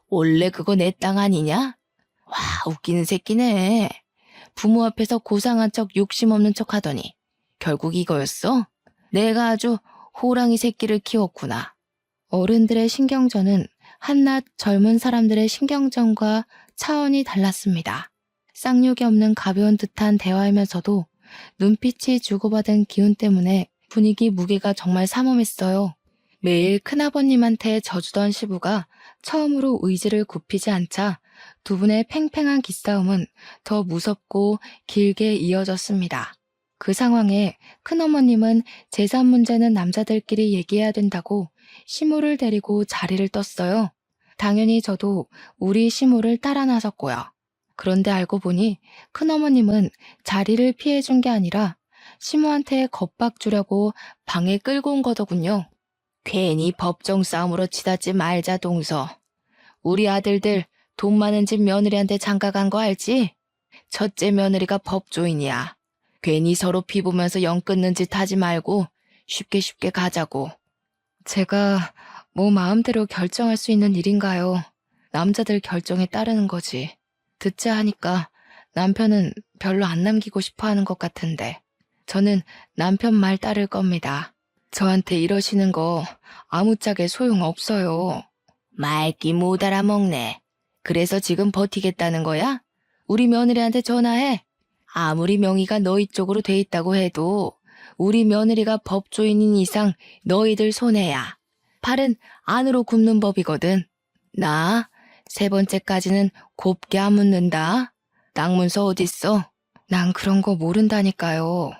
원래 그거 내 땅 아니냐? 와, 웃기는 새끼네. 부모 앞에서 고상한 척 욕심 없는 척 하더니 결국 이거였어? 내가 아주 호랑이 새끼를 키웠구나. 어른들의 신경전은 한낱 젊은 사람들의 신경전과 차원이 달랐습니다. 쌍욕이 없는 가벼운 듯한 대화이면서도 눈빛이 주고받은 기운 때문에 분위기 무게가 정말 삼엄했어요. 매일 큰아버님한테 져주던 시부가 처음으로 의지를 굽히지 않자 두 분의 팽팽한 기싸움은 더 무섭고 길게 이어졌습니다. 그 상황에 큰어머님은 재산 문제는 남자들끼리 얘기해야 된다고 시모를 데리고 자리를 떴어요. 당연히 저도 우리 시모를 따라 나섰고요. 그런데 알고 보니 큰어머님은 자리를 피해준 게 아니라 시모한테 겁박 주려고 방에 끌고 온 거더군요. 괜히 법정 싸움으로 치닫지 말자 동서. 우리 아들들 돈 많은 집 며느리한테 장가간 거 알지? 첫째 며느리가 법조인이야. 괜히 서로 피보면서 영 끊는 짓 하지 말고 쉽게 쉽게 가자고. 제가 뭐 마음대로 결정할 수 있는 일인가요? 남자들 결정에 따르는 거지. 듣자 하니까 남편은 별로 안 남기고 싶어 하는 것 같은데 저는 남편 말 따를 겁니다. 저한테 이러시는 거 아무짝에 소용없어요. 말귀 못 알아먹네. 그래서 지금 버티겠다는 거야? 우리 며느리한테 전화해. 아무리 명의가 너희 쪽으로 돼 있다고 해도 우리 며느리가 법조인인 이상 너희들 손해야. 팔은 안으로 굽는 법이거든. 나 세 번째까지는 곱게 안 묻는다. 땅 문서 어딨어? 난 그런 거 모른다니까요.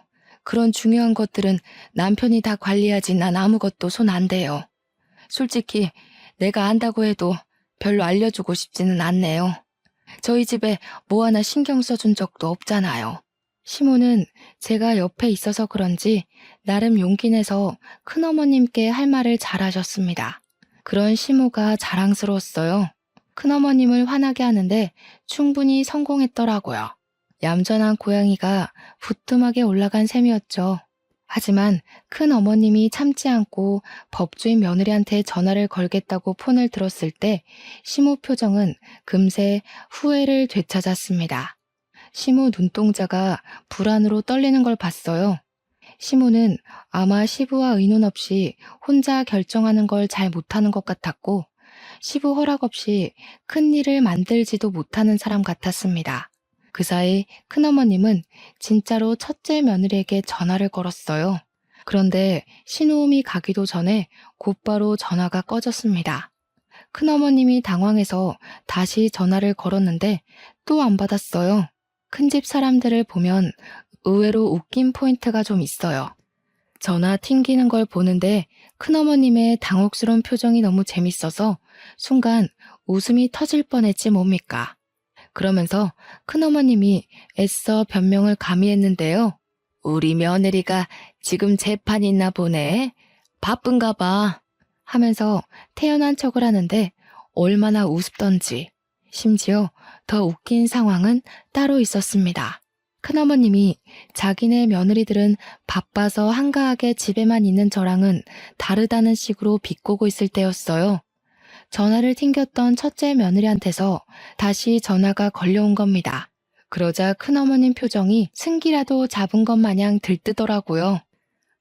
그런 중요한 것들은 남편이 다 관리하지 난 아무것도 손 안 대요. 솔직히 내가 안다고 해도 별로 알려주고 싶지는 않네요. 저희 집에 뭐 하나 신경 써준 적도 없잖아요. 시모는 제가 옆에 있어서 그런지 나름 용기 내서 큰어머님께 할 말을 잘하셨습니다. 그런 시모가 자랑스러웠어요. 큰어머님을 화나게 하는데 충분히 성공했더라고요. 얌전한 고양이가 부뚜막에 올라간 셈이었죠. 하지만 큰어머님이 참지 않고 법조인 며느리한테 전화를 걸겠다고 폰을 들었을 때 시모 표정은 금세 후회를 되찾았습니다. 시모 눈동자가 불안으로 떨리는 걸 봤어요. 시모는 아마 시부와 의논 없이 혼자 결정하는 걸 잘 못하는 것 같았고 시부 허락 없이 큰 일을 만들지도 못하는 사람 같았습니다. 그 사이 큰어머님은 진짜로 첫째 며느리에게 전화를 걸었어요. 그런데 신호음이 가기도 전에 곧바로 전화가 꺼졌습니다. 큰어머님이 당황해서 다시 전화를 걸었는데 또 안 받았어요. 큰집 사람들을 보면 의외로 웃긴 포인트가 좀 있어요. 전화 튕기는 걸 보는데 큰어머님의 당혹스러운 표정이 너무 재밌어서 순간 웃음이 터질 뻔했지 뭡니까. 그러면서 큰어머님이 애써 변명을 가미했는데요. 우리 며느리가 지금 재판 있나 보네. 바쁜가 봐. 하면서 태연한 척을 하는데 얼마나 우습던지. 심지어 더 웃긴 상황은 따로 있었습니다. 큰어머님이 자기네 며느리들은 바빠서 한가하게 집에만 있는 저랑은 다르다는 식으로 비꼬고 있을 때였어요. 전화를 튕겼던 첫째 며느리한테서 다시 전화가 걸려온 겁니다. 그러자 큰어머님 표정이 승기라도 잡은 것 마냥 들뜨더라고요.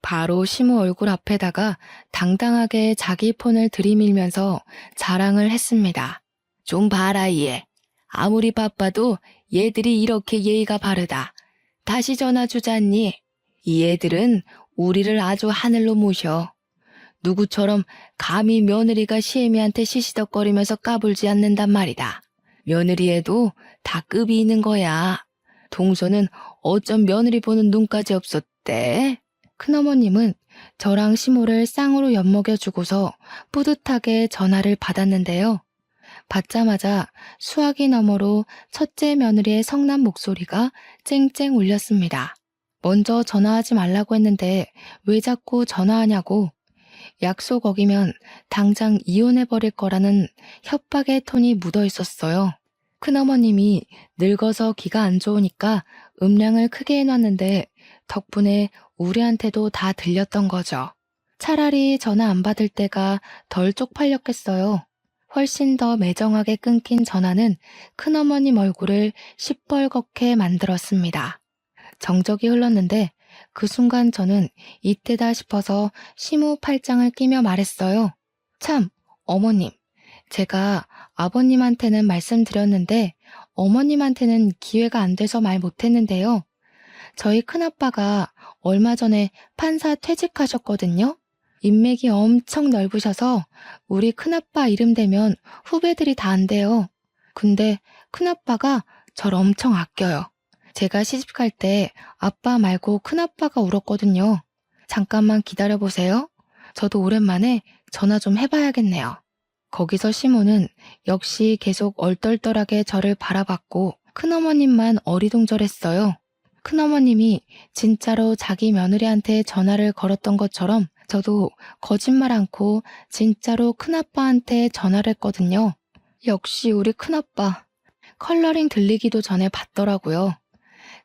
바로 시모 얼굴 앞에다가 당당하게 자기 폰을 들이밀면서 자랑을 했습니다. 좀 봐라 얘. 아무리 바빠도 얘들이 이렇게 예의가 바르다. 다시 전화 주잖니. 이 애들은 우리를 아주 하늘로 모셔. 누구처럼 감히 며느리가 시애미한테 시시덕거리면서 까불지 않는단 말이다. 며느리에도 다 급이 있는 거야. 동서는 어쩜 며느리 보는 눈까지 없었대? 큰어머님은 저랑 시모를 쌍으로 엿먹여주고서 뿌듯하게 전화를 받았는데요. 받자마자 수화기 너머로 첫째 며느리의 성난 목소리가 쨍쨍 울렸습니다. 먼저 전화하지 말라고 했는데 왜 자꾸 전화하냐고, 약속 어기면 당장 이혼해버릴 거라는 협박의 톤이 묻어 있었어요. 큰어머님이 늙어서 귀가 안 좋으니까 음량을 크게 해놨는데 덕분에 우리한테도 다 들렸던 거죠. 차라리 전화 안 받을 때가 덜 쪽팔렸겠어요. 훨씬 더 매정하게 끊긴 전화는 큰어머님 얼굴을 시뻘겋게 만들었습니다. 정적이 흘렀는데 그 순간 저는 이때다 싶어서 시무 팔짱을 끼며 말했어요. 참, 어머님, 제가 아버님한테는 말씀드렸는데 어머님한테는 기회가 안 돼서 말 못했는데요. 저희 큰아빠가 얼마 전에 판사 퇴직하셨거든요. 인맥이 엄청 넓으셔서 우리 큰아빠 이름 대면 후배들이 다 안돼요. 근데 큰아빠가 저를 엄청 아껴요. 제가 시집갈 때 아빠 말고 큰아빠가 울었거든요. 잠깐만 기다려보세요. 저도 오랜만에 전화 좀 해봐야겠네요. 거기서 시모는 역시 계속 얼떨떨하게 저를 바라봤고 큰어머님만 어리둥절했어요. 큰어머님이 진짜로 자기 며느리한테 전화를 걸었던 것처럼 저도 거짓말 않고 진짜로 큰아빠한테 전화를 했거든요. 역시 우리 큰아빠. 컬러링 들리기도 전에 받더라고요.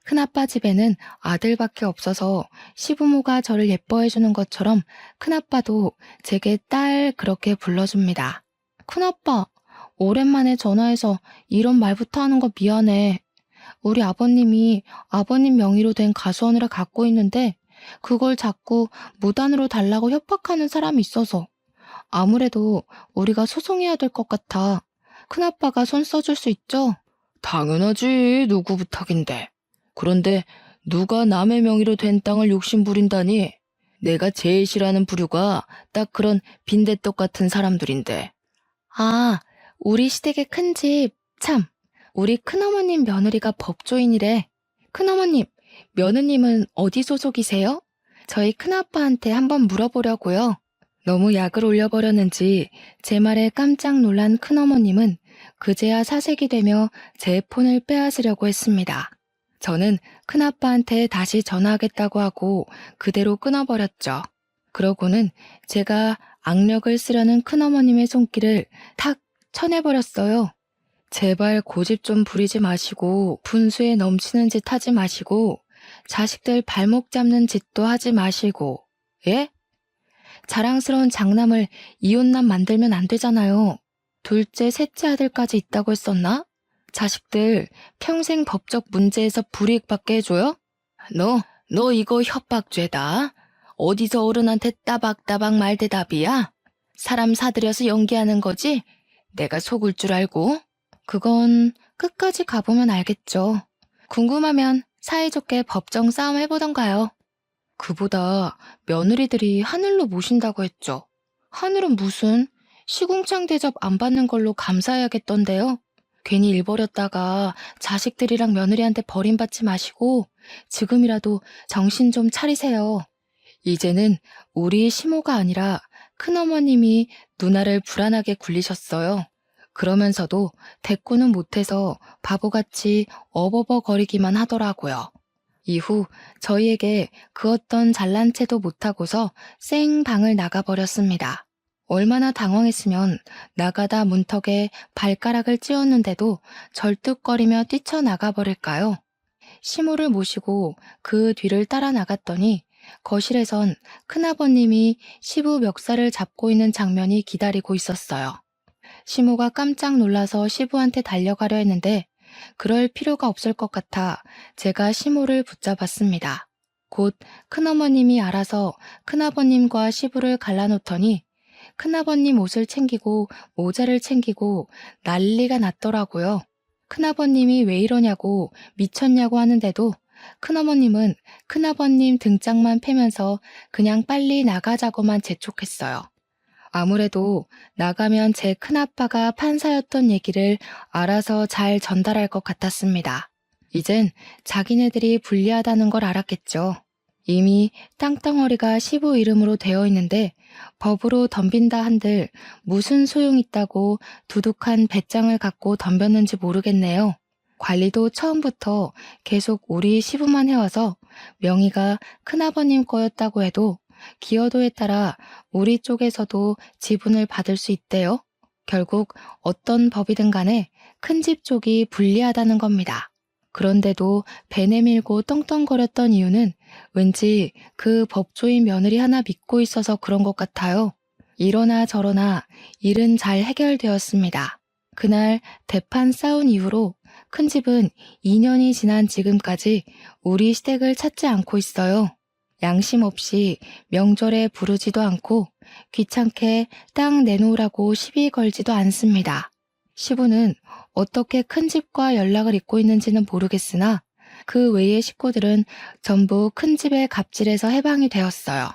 큰아빠 집에는 아들밖에 없어서 시부모가 저를 예뻐해주는 것처럼 큰아빠도 제게 딸 그렇게 불러줍니다. 큰아빠, 오랜만에 전화해서 이런 말부터 하는 거 미안해. 우리 아버님이 아버님 명의로 된 가수원을 갖고 있는데 그걸 자꾸 무단으로 달라고 협박하는 사람이 있어서 아무래도 우리가 소송해야 될 것 같아. 큰아빠가 손 써줄 수 있죠? 당연하지. 누구 부탁인데. 그런데 누가 남의 명의로 된 땅을 욕심부린다니. 내가 제일 싫어하는 부류가 딱 그런 빈대떡 같은 사람들인데. 아, 우리 시댁의 큰 집. 참, 우리 큰어머님 며느리가 법조인이래. 큰어머님, 며느님은 어디 소속이세요? 저희 큰아빠한테 한번 물어보려고요. 너무 약을 올려버렸는지 제 말에 깜짝 놀란 큰어머님은 그제야 사색이 되며 제 폰을 빼앗으려고 했습니다. 저는 큰아빠한테 다시 전화하겠다고 하고 그대로 끊어버렸죠. 그러고는 제가 악력을 쓰려는 큰어머님의 손길을 탁 쳐내버렸어요. 제발 고집 좀 부리지 마시고 분수에 넘치는 짓 하지 마시고 자식들 발목 잡는 짓도 하지 마시고. 예? 자랑스러운 장남을 이혼남 만들면 안 되잖아요. 둘째, 셋째 아들까지 있다고 했었나? 자식들 평생 법적 문제에서 불이익 받게 해줘요? 너 이거 협박죄다. 어디서 어른한테 따박따박 말대답이야? 사람 사들여서 연기하는 거지? 내가 속을 줄 알고? 그건 끝까지 가보면 알겠죠. 궁금하면 사이좋게 법정 싸움 해보던가요. 그보다 며느리들이 하늘로 모신다고 했죠. 하늘은 무슨 시궁창 대접 안 받는 걸로 감사해야겠던데요. 괜히 일 벌였다가 자식들이랑 며느리한테 버림받지 마시고 지금이라도 정신 좀 차리세요. 이제는 우리 시모가 아니라 큰어머님이 누나를 불안하게 굴리셨어요. 그러면서도 대꾸는 못해서 바보같이 어버버거리기만 하더라고요. 이후 저희에게 그 어떤 잘난 체도 못하고서 쌩 방을 나가버렸습니다. 얼마나 당황했으면 나가다 문턱에 발가락을 찧었는데도 절뚝거리며 뛰쳐나가버릴까요? 시모를 모시고 그 뒤를 따라 나갔더니 거실에선 큰아버님이 시부 멱살을 잡고 있는 장면이 기다리고 있었어요. 시모가 깜짝 놀라서 시부한테 달려가려 했는데 그럴 필요가 없을 것 같아 제가 시모를 붙잡았습니다. 곧 큰어머님이 알아서 큰아버님과 시부를 갈라놓더니 큰아버님 옷을 챙기고 모자를 챙기고 난리가 났더라고요. 큰아버님이 왜 이러냐고 미쳤냐고 하는데도 큰어머님은 큰아버님 등짝만 패면서 그냥 빨리 나가자고만 재촉했어요. 아무래도 나가면 제 큰아빠가 판사였던 얘기를 알아서 잘 전달할 것 같았습니다. 이젠 자기네들이 불리하다는 걸 알았겠죠. 이미 땅덩어리가 시부 이름으로 되어 있는데 법으로 덤빈다 한들 무슨 소용 있다고 두둑한 배짱을 갖고 덤볐는지 모르겠네요. 관리도 처음부터 계속 우리 시부만 해와서 명의가 큰아버님 거였다고 해도 기여도에 따라 우리 쪽에서도 지분을 받을 수 있대요. 결국 어떤 법이든 간에 큰 집 쪽이 불리하다는 겁니다. 그런데도 배 내밀고 떵떵거렸던 이유는 왠지 그 법조인 며느리 하나 믿고 있어서 그런 것 같아요. 이러나 저러나 일은 잘 해결되었습니다. 그날 대판 싸운 이후로 큰 집은 2년이 지난 지금까지 우리 시댁을 찾지 않고 있어요. 양심 없이 명절에 부르지도 않고 귀찮게 땅 내놓으라고 시비 걸지도 않습니다. 시부는 어떻게 큰 집과 연락을 잇고 있는지는 모르겠으나 그 외의 식구들은 전부 큰 집의 갑질에서 해방이 되었어요.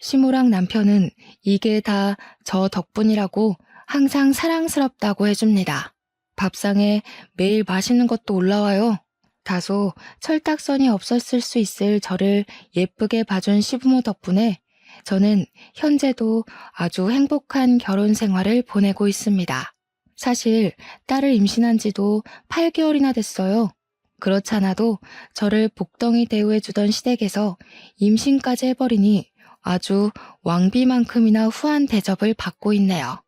시모랑 남편은 이게 다 저 덕분이라고 항상 사랑스럽다고 해줍니다. 밥상에 매일 맛있는 것도 올라와요. 다소 철딱선이 없었을 수 있을 저를 예쁘게 봐준 시부모 덕분에 저는 현재도 아주 행복한 결혼 생활을 보내고 있습니다. 사실 딸을 임신한 지도 8개월이나 됐어요. 그렇잖아도 저를 복덩이 대우해주던 시댁에서 임신까지 해버리니 아주 왕비만큼이나 후한 대접을 받고 있네요.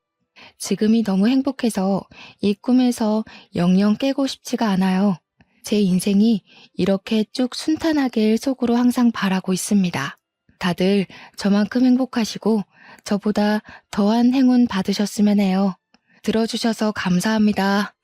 지금이 너무 행복해서 이 꿈에서 영영 깨고 싶지가 않아요. 제 인생이 이렇게 쭉 순탄하길 속으로 항상 바라고 있습니다. 다들 저만큼 행복하시고 저보다 더한 행운 받으셨으면 해요. 들어주셔서 감사합니다.